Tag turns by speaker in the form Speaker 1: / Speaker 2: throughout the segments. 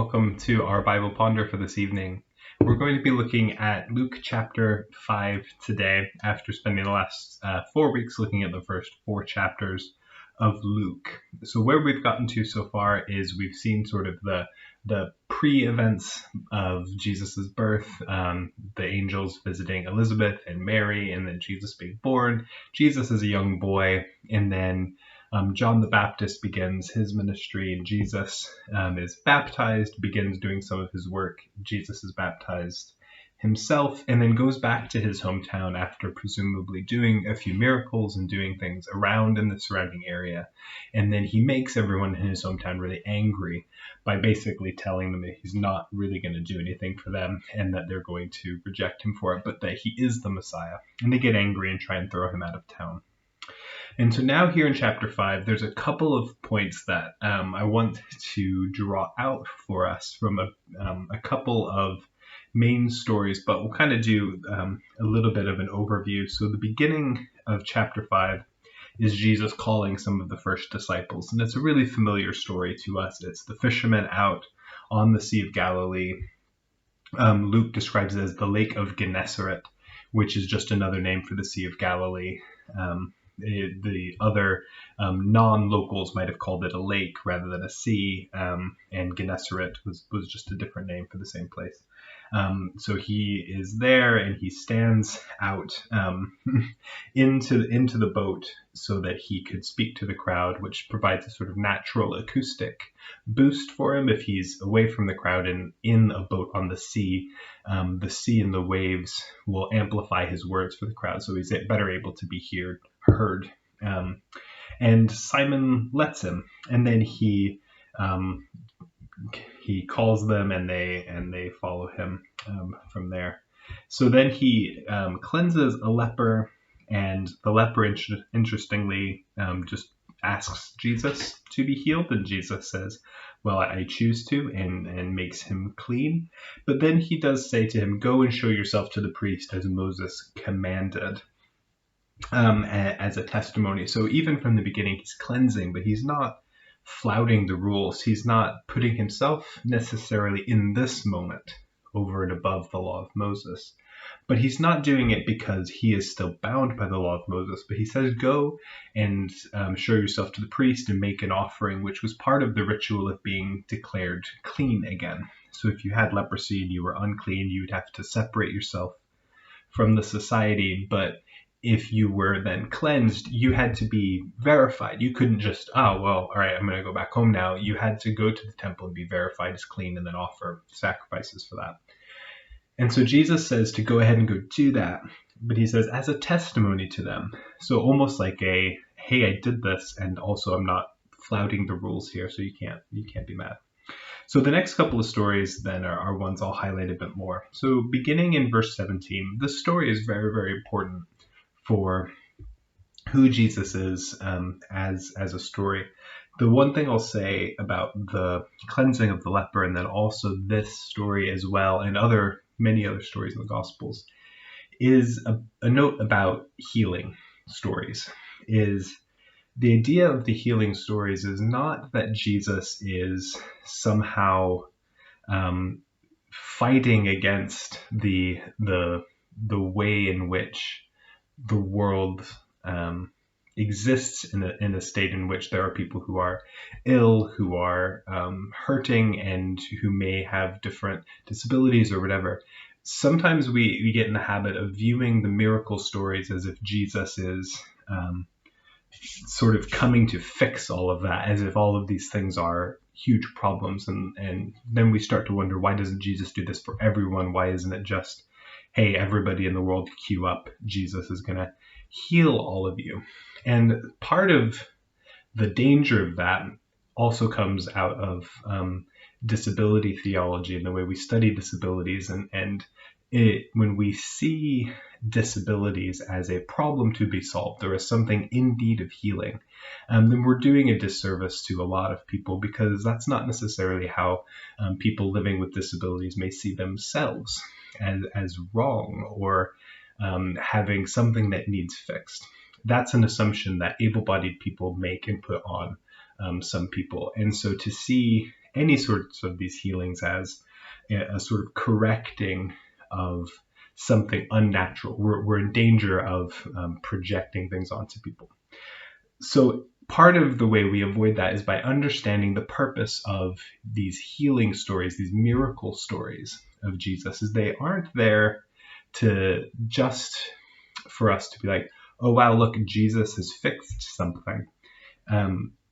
Speaker 1: welcome to our Bible Ponder for this evening. We're going to be looking at Luke chapter 5 today, after spending the last 4 weeks looking at the first 4 chapters of Luke. So where we've gotten to so far is we've seen sort of the pre-events of Jesus's birth, the angels visiting Elizabeth and Mary, and then Jesus being born, Jesus as a young boy, and then John the Baptist begins his ministry, and Jesus is baptized, begins doing some of his work. Jesus is baptized himself, and then goes back to his hometown after presumably doing a few miracles and doing things around in the surrounding area. And then he makes everyone in his hometown really angry by basically telling them that he's not really going to do anything for them and that they're going to reject him for it, but that he is the Messiah. And they get angry and try and throw him out of town. And so now here in chapter 5, there's a couple of points that I want to draw out for us from a couple of main stories, but we'll kind of do a little bit of an overview. So the beginning of chapter 5 is Jesus calling some of the first disciples, and it's a really familiar story to us. It's the fishermen out on the Sea of Galilee. Luke describes it as the Lake of Gennesaret, which is just another name for the Sea of Galilee. The other non-locals might have called it a lake rather than a sea, and Gennesaret was just a different name for the same place. So he is there, and he stands out into the boat so that he could speak to the crowd, which provides a sort of natural acoustic boost for him. If he's away from the crowd and in a boat on the sea and the waves will amplify his words for the crowd, so he's better able to be heard. And Simon lets him, and then he calls them, and they follow him from there. So then he cleanses a leper, and the leper, interestingly, just asks Jesus to be healed, and Jesus says, well, I choose to, and makes him clean. But then he does say to him, go and show yourself to the priest as Moses commanded, as a testimony. So even from the beginning, he's cleansing, but he's not flouting the rules. He's not putting himself necessarily in this moment over and above the law of Moses. But he's not doing it because he is still bound by the law of Moses. But he says, go and show yourself to the priest and make an offering, which was part of the ritual of being declared clean again. So if you had leprosy and you were unclean, you would have to separate yourself from the society. But if you were then cleansed, you had to be verified. You couldn't just, all right, I'm going to go back home now. You had to go to the temple and be verified as clean and then offer sacrifices for that. And so Jesus says to go ahead and go do that. But he says, as a testimony to them. So almost like hey, I did this, and also I'm not flouting the rules here, so you can't be mad. So the next couple of stories then are ones I'll highlight a bit more. So beginning in verse 17, this story is very, very important for who Jesus is as a story. The one thing I'll say about the cleansing of the leper, and then also this story as well, and many other stories in the Gospels, is a note about healing stories. Is the idea of the healing stories is not that Jesus is somehow fighting against the way in which the world exists in a state in which there are people who are ill, who are hurting, and who may have different disabilities or whatever. Sometimes we get in the habit of viewing the miracle stories as if Jesus is sort of coming to fix all of that, as if all of these things are huge problems. And then we start to wonder, why doesn't Jesus do this for everyone? Why isn't it just, hey, everybody in the world queue up, Jesus is going to heal all of you? And part of the danger of that also comes out of disability theology and the way we study disabilities. And when we see disabilities as a problem to be solved, or as something in need of healing, then we're doing a disservice to a lot of people, because that's not necessarily how people living with disabilities may see themselves, as wrong or having something that needs fixed. That's an assumption that able-bodied people make and put on some people. And so to see any sorts of these healings as a sort of correcting of something unnatural. We're in danger of projecting things onto people. So part of the way we avoid that is by understanding the purpose of these healing stories, these miracle stories of Jesus, is they aren't there to just for us to be like, oh, wow, look, Jesus has fixed something.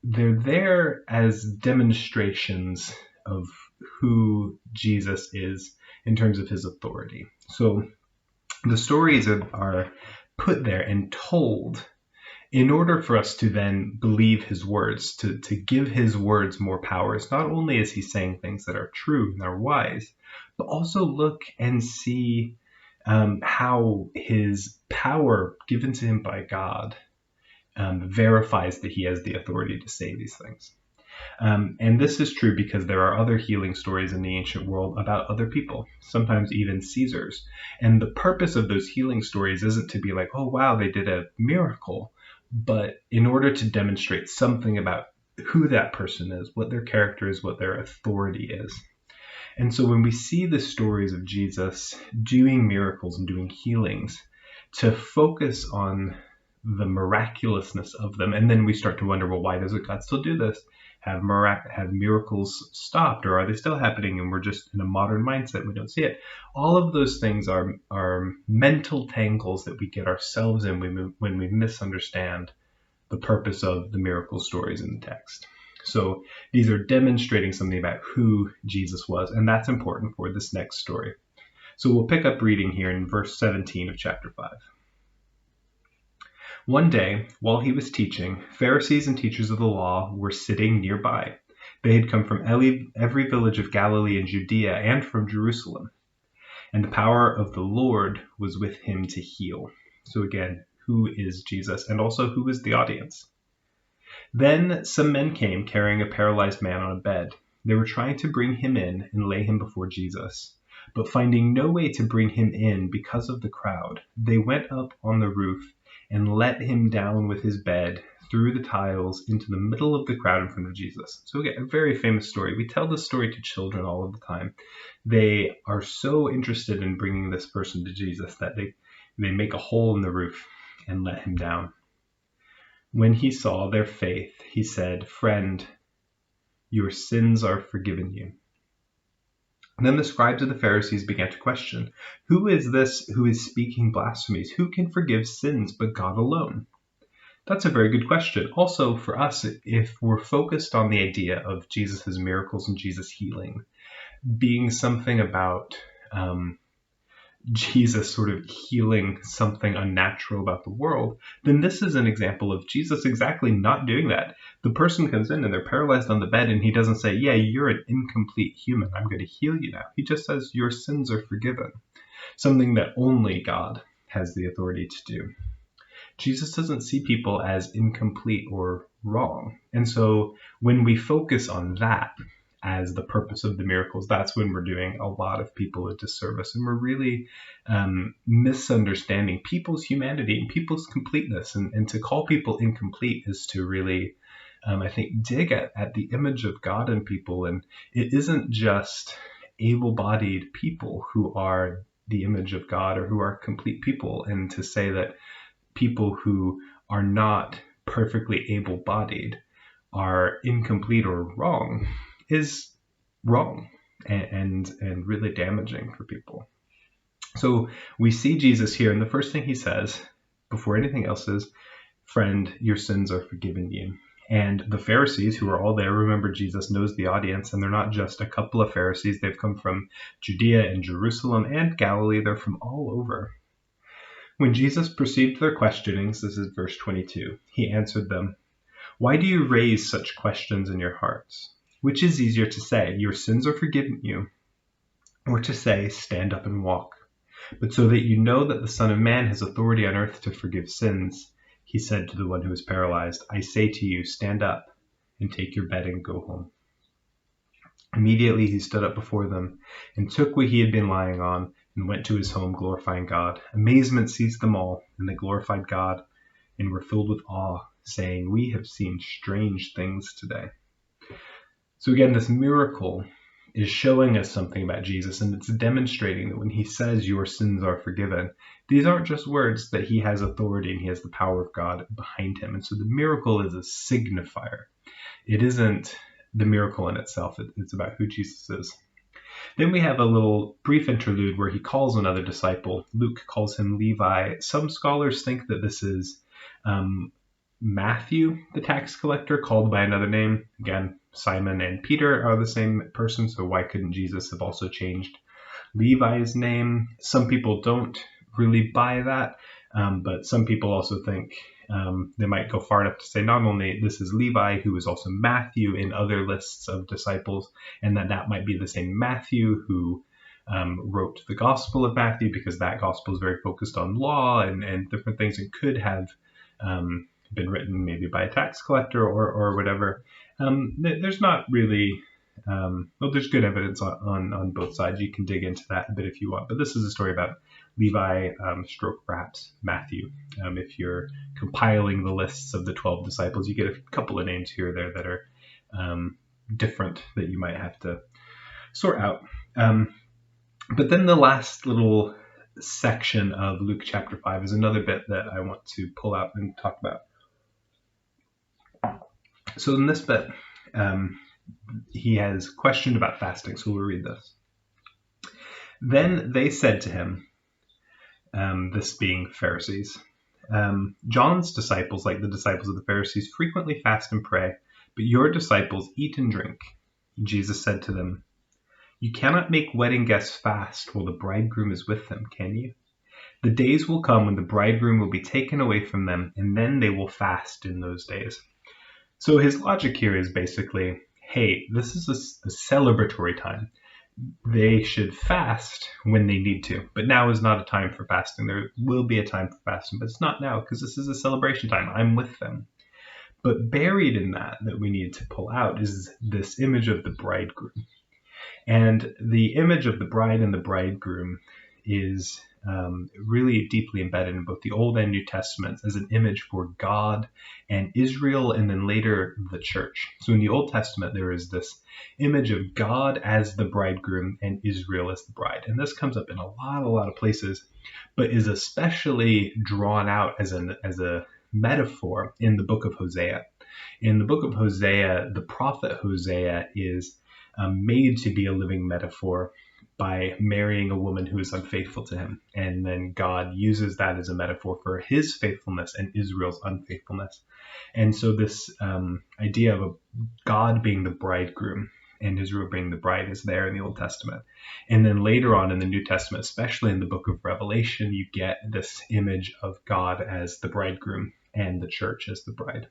Speaker 1: They're there as demonstrations of who Jesus is in terms of his authority. So the stories are put there and told in order for us to then believe his words, to give his words more power. It's not only is he saying things that are true and are wise, but also look and see how his power given to him by God verifies that he has the authority to say these things. And this is true because there are other healing stories in the ancient world about other people, sometimes even Caesars. And the purpose of those healing stories isn't to be like, oh, wow, they did a miracle, but in order to demonstrate something about who that person is, what their character is, what their authority is. And so when we see the stories of Jesus doing miracles and doing healings, to focus on the miraculousness of them, and then we start to wonder, well, why doesn't God still do this? Have miracles stopped, or are they still happening and we're just in a modern mindset, we don't see it? All of those things are mental tangles that we get ourselves in when we misunderstand the purpose of the miracle stories in the text. So these are demonstrating something about who Jesus was, and that's important for this next story. So we'll pick up reading here in verse 17 of chapter 5. One day, while he was teaching, Pharisees and teachers of the law were sitting nearby. They had come from every village of Galilee and Judea and from Jerusalem. And the power of the Lord was with him to heal. So again, who is Jesus? And also, who is the audience? Then some men came carrying a paralyzed man on a bed. They were trying to bring him in and lay him before Jesus. But finding no way to bring him in because of the crowd, they went up on the roof and let him down with his bed through the tiles into the middle of the crowd in front of Jesus. So again, a very famous story. We tell this story to children all of the time. They are so interested in bringing this person to Jesus that they make a hole in the roof and let him down. When he saw their faith, he said, "Friend, your sins are forgiven you." And then the scribes of the Pharisees began to question, "Who is this who is speaking blasphemies? Who can forgive sins but God alone?" That's a very good question. Also, for us, if we're focused on the idea of Jesus' miracles and Jesus healing being something about Jesus sort of healing something unnatural about the world, then this is an example of Jesus exactly not doing that. The person comes in and they're paralyzed on the bed and he doesn't say, yeah, you're an incomplete human, I'm going to heal you now. He just says, your sins are forgiven. Something that only God has the authority to do. Jesus doesn't see people as incomplete or wrong. And so when we focus on that as the purpose of the miracles, that's when we're doing a lot of people a disservice. And we're really misunderstanding people's humanity and people's completeness. And to call people incomplete is to really, I think, dig at the image of God in people. And it isn't just able-bodied people who are the image of God or who are complete people. And to say that people who are not perfectly able-bodied are incomplete or wrong is wrong and really damaging for people. So we see Jesus here, and the first thing he says before anything else is, "Friend, your sins are forgiven you." And the Pharisees, who are all there, remember Jesus knows the audience, and they're not just a couple of Pharisees. They've come from Judea and Jerusalem and Galilee. They're from all over. When Jesus perceived their questionings, this is verse 22, he answered them, "Why do you raise such questions in your hearts? Which is easier to say, 'Your sins are forgiven you,' or to say, 'Stand up and walk'? But so that you know that the Son of Man has authority on earth to forgive sins," he said to the one who was paralyzed, "I say to you, stand up and take your bed and go home." Immediately he stood up before them and took what he had been lying on and went to his home, glorifying God. Amazement seized them all, and they glorified God and were filled with awe, saying, "We have seen strange things today." So again, this miracle is showing us something about Jesus, and it's demonstrating that when he says your sins are forgiven, these aren't just words, that he has authority and he has the power of God behind him. And so the miracle is a signifier. It isn't the miracle in itself. It's about who Jesus is. Then we have a little brief interlude where he calls another disciple. Luke calls him Levi. Some scholars think that this is Matthew, the tax collector, called by another name. Again, Simon and Peter are the same person, so why couldn't Jesus have also changed Levi's name? Some people don't really buy that, but some people also think they might go far enough to say not only this is Levi, who is also Matthew in other lists of disciples, and that might be the same Matthew who wrote the Gospel of Matthew, because that Gospel is very focused on law and different things, and could have been written maybe by a tax collector or whatever. There's not really, there's good evidence on both sides. You can dig into that a bit if you want, but this is a story about Levi, stroke perhaps Matthew. If you're compiling the lists of the 12 disciples, you get a couple of names here or there that are different that you might have to sort out. But then the last little section of Luke chapter 5 is another bit that I want to pull out and talk about. So in this bit, he has questioned about fasting, so we'll read this. Then they said to him, this being Pharisees, John's disciples, like the disciples of the Pharisees, frequently fast and pray, but your disciples eat and drink. Jesus said to them, you cannot make wedding guests fast while the bridegroom is with them, can you? The days will come when the bridegroom will be taken away from them, and then they will fast in those days. So his logic here is basically, hey, this is a celebratory time. They should fast when they need to, but now is not a time for fasting. There will be a time for fasting, but it's not now because this is a celebration time. I'm with them. But buried in that we need to pull out is this image of the bridegroom. And the image of the bride and the bridegroom is really deeply embedded in both the Old and New Testaments as an image for God and Israel, and then later the church. So in the Old Testament, there is this image of God as the bridegroom and Israel as the bride. And this comes up in a lot of places, but is especially drawn out as a metaphor in the book of Hosea. In the book of Hosea, the prophet Hosea is made to be a living metaphor by marrying a woman who is unfaithful to him. And then God uses that as a metaphor for his faithfulness and Israel's unfaithfulness. And so this idea of God being the bridegroom and Israel being the bride is there in the Old Testament. And then later on in the New Testament, especially in the book of Revelation, you get this image of God as the bridegroom and the church as the bride.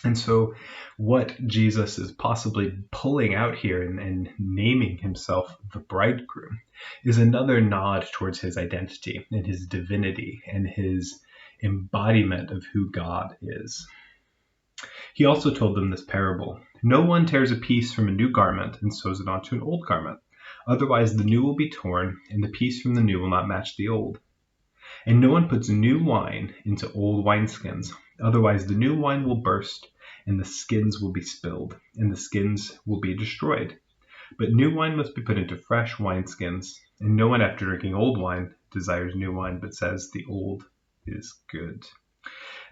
Speaker 1: And so what Jesus is possibly pulling out here and naming himself the bridegroom is another nod towards his identity and his divinity and his embodiment of who God is. He also told them this parable. No one tears a piece from a new garment and sews it onto an old garment. Otherwise the new will be torn, and the piece from the new will not match the old. And no one puts new wine into old wineskins. Otherwise the new wine will burst, and the skins will be spilled, and the skins will be destroyed. But new wine must be put into fresh wineskins, and no one after drinking old wine desires new wine, but says the old is good.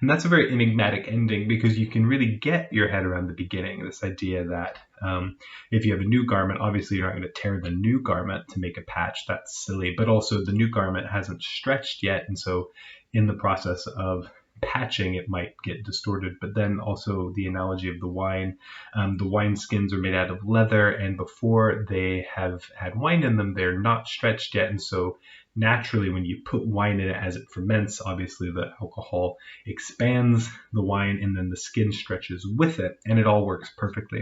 Speaker 1: And that's a very enigmatic ending, because you can really get your head around the beginning, this idea that if you have a new garment, obviously you're not going to tear the new garment to make a patch. That's silly. But also the new garment hasn't stretched yet, and so in the process of patching, it might get distorted. But then also the analogy of the wine skins are made out of leather, and before they have had wine in them, they're not stretched yet. And so naturally, when you put wine in it as it ferments, obviously the alcohol expands the wine, and then the skin stretches with it, and it all works perfectly.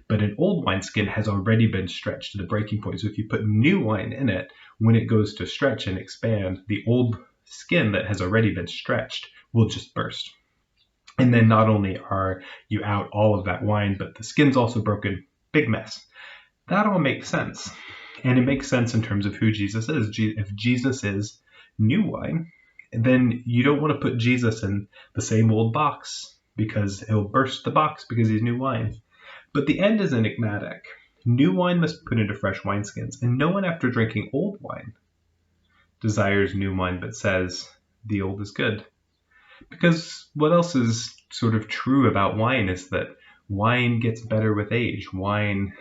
Speaker 1: But an old wineskin has already been stretched to the breaking point. So if you put new wine in it, when it goes to stretch and expand, the old skin that has already been stretched will just burst. And then not only are you out all of that wine, but the skin's also broken. Big mess. That all makes sense. And it makes sense in terms of who Jesus is. If Jesus is new wine, then you don't want to put Jesus in the same old box, because he'll burst the box because he's new wine. But the end is enigmatic. New wine must be put into fresh wineskins, and no one after drinking old wine desires new wine, but says, the old is good. Because what else is sort of true about wine is that wine gets better with age. Wine,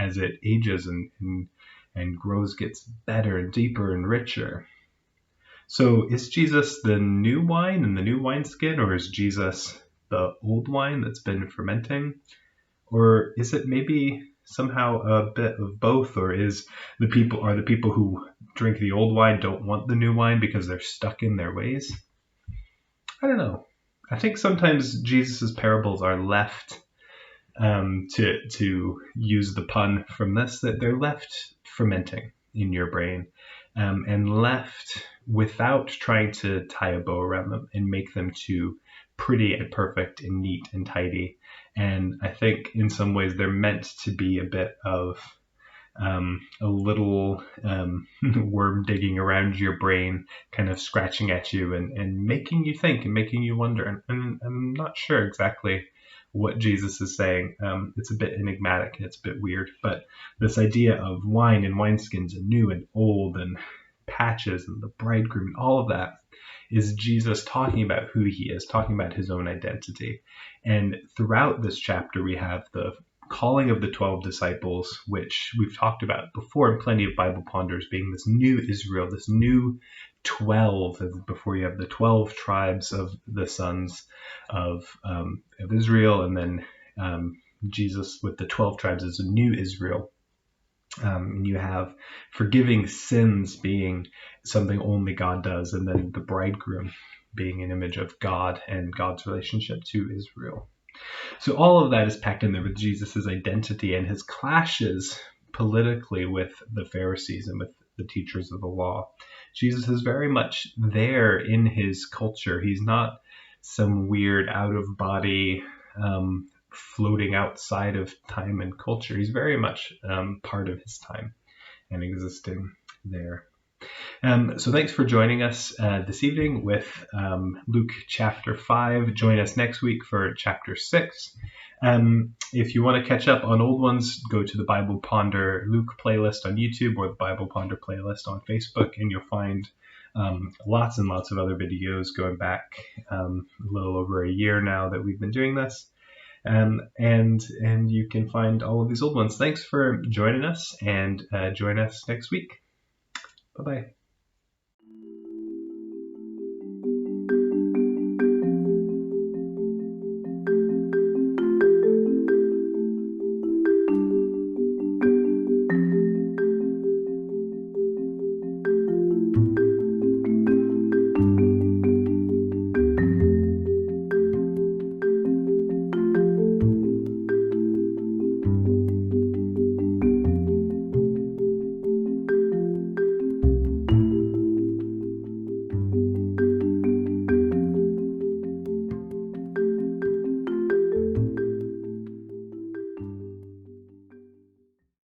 Speaker 1: as it ages and grows, gets better and deeper and richer. So is Jesus the new wine in the new wineskin, or is Jesus the old wine that's been fermenting? Or is it maybe somehow a bit of both? Or are the people who drink the old wine don't want the new wine because they're stuck in their ways? I don't know. I think sometimes Jesus' parables are left, to use the pun from this, that they're left fermenting in your brain, and left without trying to tie a bow around them and make them too pretty and perfect and neat and tidy. And I think in some ways they're meant to be a bit of a little worm digging around your brain, kind of scratching at you and making you think and making you wonder. And I'm not sure exactly what Jesus is saying. It's a bit enigmatic and it's a bit weird. But this idea of wine and wineskins and new and old and patches and the bridegroom and all of that is Jesus talking about who he is, talking about his own identity. And throughout this chapter, we have the calling of the 12 disciples, which we've talked about before in plenty of Bible ponders, being this new Israel, this new 12, before you have the 12 tribes of the sons of Israel, and then Jesus with the 12 tribes is a new Israel. And you have forgiving sins being something only God does, and then the bridegroom being an image of God and God's relationship to Israel. So all of that is packed in there with Jesus' identity and his clashes politically with the Pharisees and with the teachers of the law. Jesus is very much there in his culture. He's not some weird out-of-body floating outside of time and culture. He's very much part of his time and existing there. So thanks for joining us this evening with Luke chapter 5. Join us next week for chapter 6. If you want to catch up on old ones, go to the Bible Ponder Luke playlist on YouTube or the Bible Ponder playlist on Facebook, and you'll find lots and lots of other videos going back a little over a year now that we've been doing this. And you can find all of these old ones. Thanks for joining us, and join us next week. Bye-bye.